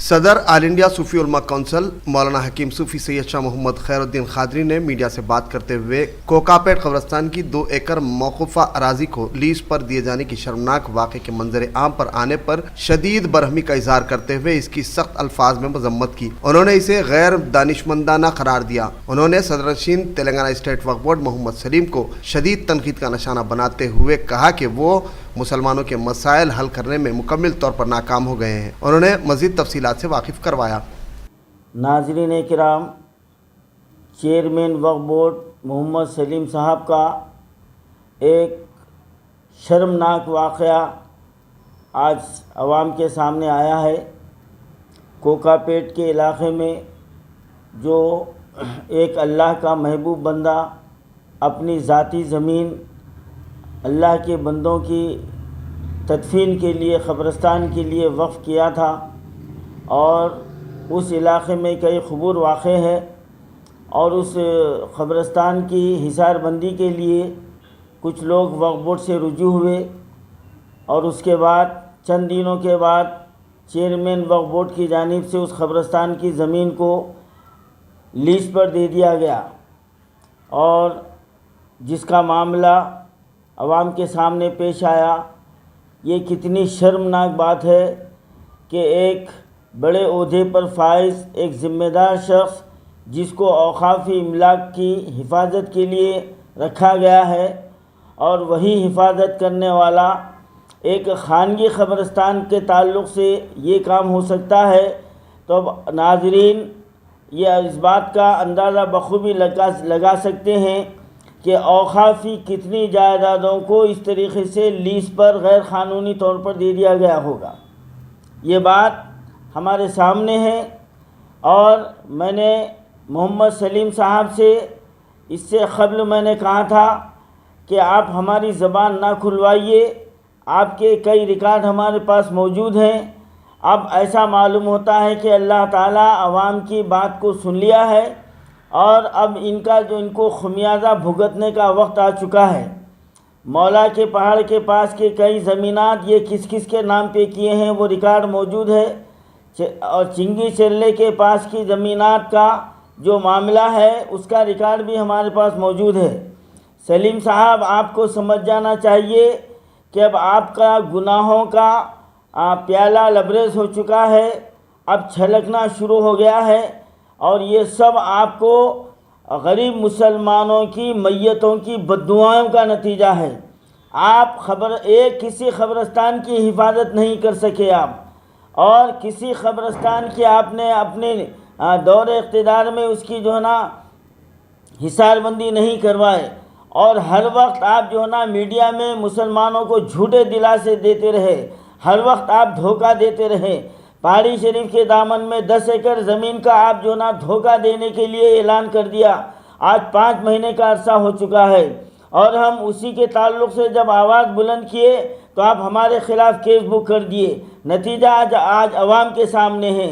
صدر آل انڈیا صوفی علماء کونسل مولانا حکیم صوفی سید شاہ محمد خیر الدین قادری نے میڈیا سے بات کرتے ہوئے کوکاپیٹ قبرستان کی 2 ایکڑ موقوفہ اراضی کو لیز پر دیے جانے کی شرمناک واقعے کے منظر عام پر آنے پر شدید برہمی کا اظہار کرتے ہوئے اس کی سخت الفاظ میں مذمت کی۔ انہوں نے اسے غیر دانشمندانہ قرار دیا۔ انہوں نے صدر نشین تلنگانہ اسٹیٹ وقف بورڈ محمد سلیم کو شدید تنقید کا نشانہ بناتے ہوئے کہا کہ وہ مسلمانوں کے مسائل حل کرنے میں مکمل طور پر ناکام ہو گئے ہیں۔ انہوں نے مزید تفصیلات سے واقف کروایا۔ ناظرین کرام، چیئرمین وقف بورڈ محمد سلیم صاحب کا ایک شرمناک واقعہ آج عوام کے سامنے آیا ہے۔ کوکاپیٹ کے علاقے میں جو ایک اللہ کا محبوب بندہ اپنی ذاتی زمین اللہ کے بندوں کی تدفین کے لیے قبرستان کے لیے وقف کیا تھا، اور اس علاقے میں کئی قبور واقع ہے، اور اس قبرستان کی حصار بندی کے لیے کچھ لوگ وقف بورڈ سے رجوع ہوئے، اور اس کے بعد چند دنوں کے بعد چیئرمین وقف بورڈ کی جانب سے اس قبرستان کی زمین کو لیز پر دے دیا گیا، اور جس کا معاملہ عوام کے سامنے پیش آیا۔ یہ کتنی شرمناک بات ہے کہ ایک بڑے عہدے پر فائز ایک ذمہ دار شخص جس کو اوقافی املاک کی حفاظت کے لیے رکھا گیا ہے، اور وہی حفاظت کرنے والا ایک خانگی قبرستان کے تعلق سے یہ کام ہو سکتا ہے، تو ناظرین یہ اس بات کا اندازہ بخوبی لگا سکتے ہیں کہ اوقافی کتنی جائیدادوں کو اس طریقے سے لیز پر غیر قانونی طور پر دے دیا گیا ہوگا۔ یہ بات ہمارے سامنے ہے، اور میں نے محمد سلیم صاحب سے اس سے قبل میں نے کہا تھا کہ آپ ہماری زبان نہ کھلوائیے، آپ کے کئی ریکارڈ ہمارے پاس موجود ہیں۔ اب ایسا معلوم ہوتا ہے کہ اللہ تعالیٰ عوام کی بات کو سن لیا ہے، اور اب ان کو خمیازہ بھگتنے کا وقت آ چکا ہے۔ مولا کے پہاڑ کے پاس کے کئی زمینات یہ کس کس کے نام پہ کیے ہیں وہ ریکارڈ موجود ہے، اور چنگی چرلے کے پاس کی زمینات کا جو معاملہ ہے اس کا ریکارڈ بھی ہمارے پاس موجود ہے۔ سلیم صاحب، آپ کو سمجھ جانا چاہیے کہ اب آپ کا گناہوں کا پیالہ لبریز ہو چکا ہے، اب چھلکنا شروع ہو گیا ہے، اور یہ سب آپ کو غریب مسلمانوں کی میتوں کی بددعاؤں کا نتیجہ ہے۔ آپ کسی قبرستان کی حفاظت نہیں کر سکے آپ، اور کسی قبرستان کی آپ نے اپنے دور اقتدار میں اس کی حصار بندی نہیں کروائے، اور ہر وقت آپ میڈیا میں مسلمانوں کو جھوٹے دلاسے دیتے رہے، ہر وقت آپ دھوکہ دیتے رہے۔ پہاڑی شریف کے دامن میں 10 ایکڑ زمین کا آپ دھوکہ دینے کے لیے اعلان کر دیا۔ آج 5 مہینے کا عرصہ ہو چکا ہے، اور ہم اسی کے تعلق سے جب آواز بلند کیے تو آپ ہمارے خلاف کیس بک کر دیے۔ نتیجہ آج عوام کے سامنے ہے۔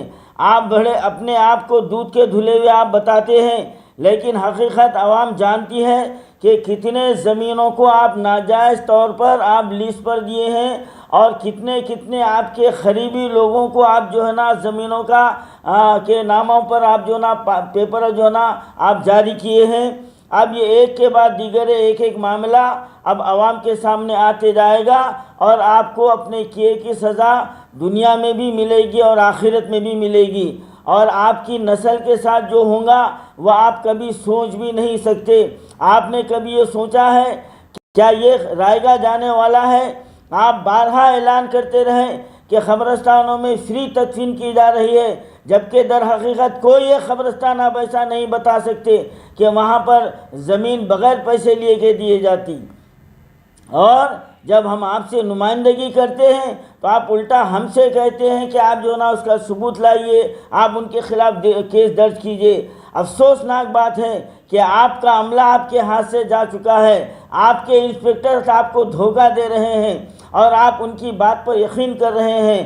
آپ بڑے اپنے آپ کو دودھ کے دھلے ہوئے آپ بتاتے ہیں، لیکن حقیقت عوام جانتی ہے کہ کتنے زمینوں کو آپ ناجائز طور پر آپ لیز پر دیے ہیں، اور کتنے آپ کے قریبی لوگوں کو آپ زمینوں کے ناموں پر آپ پیپر آپ جاری کیے ہیں۔ اب یہ ایک کے بعد دیگر ایک معاملہ اب عوام کے سامنے آتے جائے گا، اور آپ کو اپنے کیے کی سزا دنیا میں بھی ملے گی اور آخرت میں بھی ملے گی، اور آپ کی نسل کے ساتھ جو ہوگا وہ آپ کبھی سوچ بھی نہیں سکتے۔ آپ نے کبھی یہ سوچا ہے کیا یہ رائے گاہ جانے والا ہے؟ آپ بارہا اعلان کرتے رہیں کہ قبرستانوں میں فری تدفین کی جا رہی ہے، جبکہ در حقیقت کوئی ایک قبرستان آپ ایسا نہیں بتا سکتے کہ وہاں پر زمین بغیر پیسے لیے کے دیے جاتی۔ اور جب ہم آپ سے نمائندگی کرتے ہیں تو آپ الٹا ہم سے کہتے ہیں کہ آپ اس کا ثبوت لائیے، آپ ان کے خلاف کیس درج کیجئے۔ افسوسناک بات ہے کہ آپ کا عملہ آپ کے ہاتھ سے جا چکا ہے، آپ کے انسپکٹر آپ کو دھوکہ دے رہے ہیں، اور آپ ان کی بات پر یقین کر رہے ہیں۔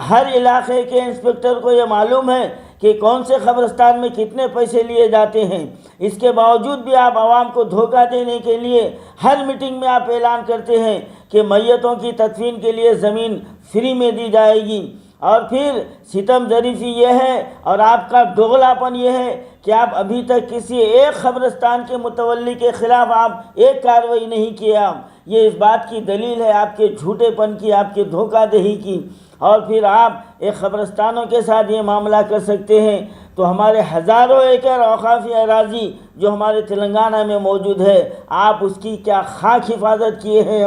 ہر علاقے کے انسپکٹر کو یہ معلوم ہے کہ کون سے قبرستان میں کتنے پیسے لیے جاتے ہیں، اس کے باوجود بھی آپ عوام کو دھوکہ دینے کے لیے ہر میٹنگ میں آپ اعلان کرتے ہیں کہ میتوں کی تدفین کے لیے زمین فری میں دی جائے گی۔ اور پھر ستم ظریفی یہ ہے اور آپ کا دوغلاپن یہ ہے کہ آپ ابھی تک کسی ایک قبرستان کے متولی کے خلاف آپ ایک کارروائی نہیں کیا. یہ اس بات کی دلیل ہے آپ کے جھوٹے پن کی، آپ کے دھوکہ دہی کی. اور پھر آپ ایک قبرستانوں کے ساتھ یہ معاملہ کر سکتے ہیں تو ہمارے ہزاروں ایکڑ اوقافی اراضی جو ہمارے تلنگانہ میں موجود ہے، آپ اس کی کیا خاک حفاظت کیے ہیں؟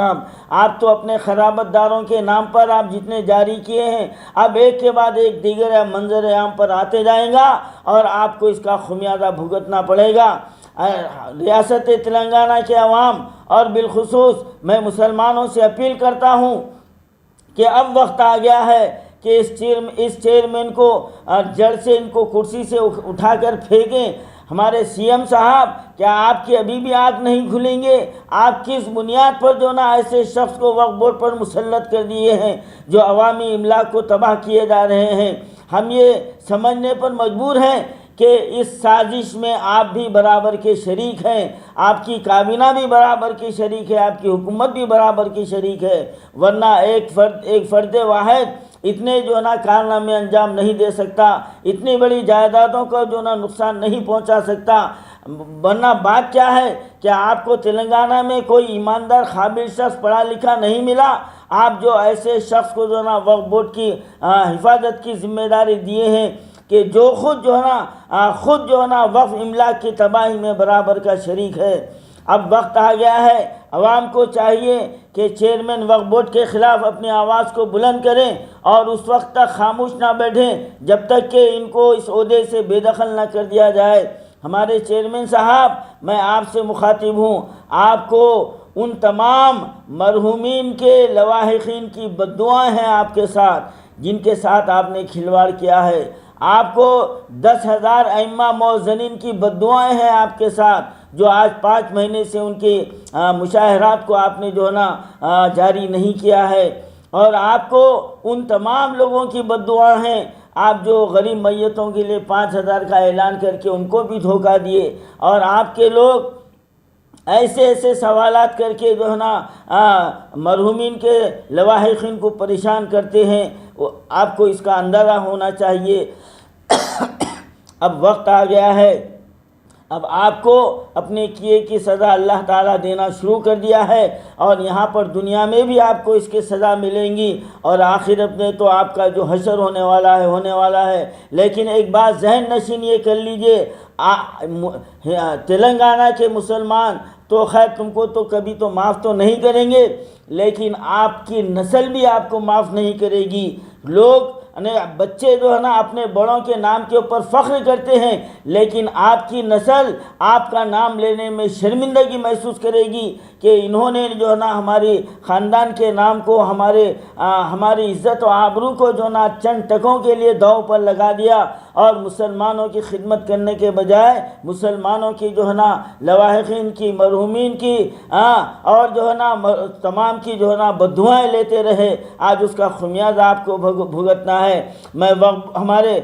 آپ تو اپنے خرابت داروں کے نام پر آپ جتنے جاری کیے ہیں، اب ایک کے بعد ایک دیگر منظر عام پر آتے جائیں گا اور آپ کو اس کا خمیازہ بھگتنا پڑے گا. ریاست تلنگانہ کے عوام اور بالخصوص میں مسلمانوں سے اپیل کرتا ہوں کہ اب وقت آ گیا ہے کہ اس چیئرمین کو جڑ سے ان کو کرسی سے اٹھا کر پھینکیں. ہمارے سی ایم صاحب، کیا آپ کی ابھی بھی آنکھ نہیں کھلیں گے؟ آپ کس بنیاد پر جو نا ایسے شخص کو وقف بورڈ پر مسلط کر دیے ہیں جو عوامی املاک کو تباہ کیے جا رہے ہیں؟ ہم یہ سمجھنے پر مجبور ہیں کہ اس سازش میں آپ بھی برابر کے شریک ہیں، آپ کی کابینہ بھی برابر کی شریک ہے، آپ کی حکومت بھی برابر کی شریک ہے. ورنہ ایک فرد واحد اتنے جو نا کارنامے انجام نہیں دے سکتا، اتنی بڑی جائیدادوں کو جو نا نقصان نہیں پہنچا سکتا. ورنہ بات کیا ہے کہ آپ کو تلنگانہ میں کوئی ایماندار قابل شخص پڑھا لکھا نہیں ملا؟ آپ جو ایسے شخص کو جو نا وقف بورڈ کی حفاظت کی ذمہ داری دیے ہیں کہ جو خود جو ہے نا وقف املاک کی تباہی میں برابر کا شریک ہے. اب وقت آ گیا ہے، عوام کو چاہیے کہ چیئرمین وقف بورڈ کے خلاف اپنی آواز کو بلند کریں اور اس وقت تک خاموش نہ بیٹھیں جب تک کہ ان کو اس عہدے سے بے دخل نہ کر دیا جائے. ہمارے چیئرمین صاحب، میں آپ سے مخاطب ہوں، آپ کو ان تمام مرحومین کے لواحقین کی بددعائیں ہیں آپ کے ساتھ جن کے ساتھ آپ نے کھلواڑ کیا ہے. آپ کو 10,000 ائمہ موذنین کی بددعائیں ہیں آپ کے ساتھ جو آج 5 مہینے سے ان کے مشاہرات کو آپ نے جو ہے نا جاری نہیں کیا ہے. اور آپ کو ان تمام لوگوں کی بددعائیں ہیں آپ جو غریب میتوں کے لیے 5,000 کا اعلان کر کے ان کو بھی دھوکہ دیے. اور آپ کے لوگ ایسے سوالات کر کے جو ہے نا مرحومین کے لواحقین کو پریشان کرتے ہیں. آپ کو اس کا اندازہ ہونا چاہیے. اب وقت آ گیا ہے، اب آپ کو اپنے کیے کی سزا اللہ تعالیٰ دینا شروع کر دیا ہے اور یہاں پر دنیا میں بھی آپ کو اس کی سزا ملیں گی اور آخرت میں تو آپ کا جو حشر ہونے والا ہے. لیکن ایک بات ذہن نشین یہ کر لیجئے، تلنگانہ کے مسلمان تو خیر تم کو تو کبھی تو معاف تو نہیں کریں گے، لیکن آپ کی نسل بھی آپ کو معاف نہیں کرے گی. لوگ بچے جو ہے نا اپنے بڑوں کے نام کے اوپر فخر کرتے ہیں، لیکن آپ کی نسل آپ کا نام لینے میں شرمندگی محسوس کرے گی کہ انہوں نے جو ہے نا ہماری خاندان کے نام کو، ہماری عزت و آبرو کو جو ہے نا چند ٹکوں کے لیے داؤ پر لگا دیا اور مسلمانوں کی خدمت کرنے کے بجائے مسلمانوں کی جو ہے نا لواحقین کی، مرحومین کی اور جو ہے نا تمام کی جو ہے نا بددعائیں لیتے رہے. آج اس کا خمیازہ آپ کو بھگتنا ہے. میں ہمارے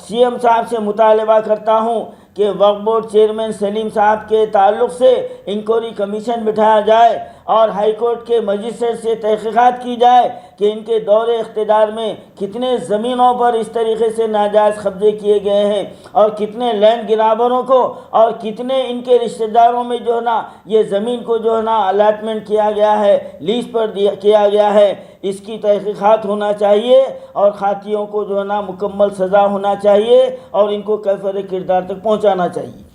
سی ایم صاحب سے مطالبہ کرتا ہوں کہ وقف بورڈ چیئرمین سلیم صاحب کے تعلق سے انکوائری کمیشن بٹھایا جائے اور ہائی کورٹ کے مجسٹریٹ سے تحقیقات کی جائے کہ ان کے دور اقتدار میں کتنے زمینوں پر اس طریقے سے ناجائز قبضے کیے گئے ہیں اور کتنے لینڈ گرابروں کو اور کتنے ان کے رشتہ داروں میں جو ہے نا یہ زمین کو جو ہے نا الاٹمنٹ کیا گیا ہے، لیز پر کیا گیا ہے. اس کی تحقیقات ہونا چاہیے اور خاطیوں کو جو ہے نا مکمل سزا ہونا چاہیے اور ان کو کیفر کردار تک پہنچانا چاہیے.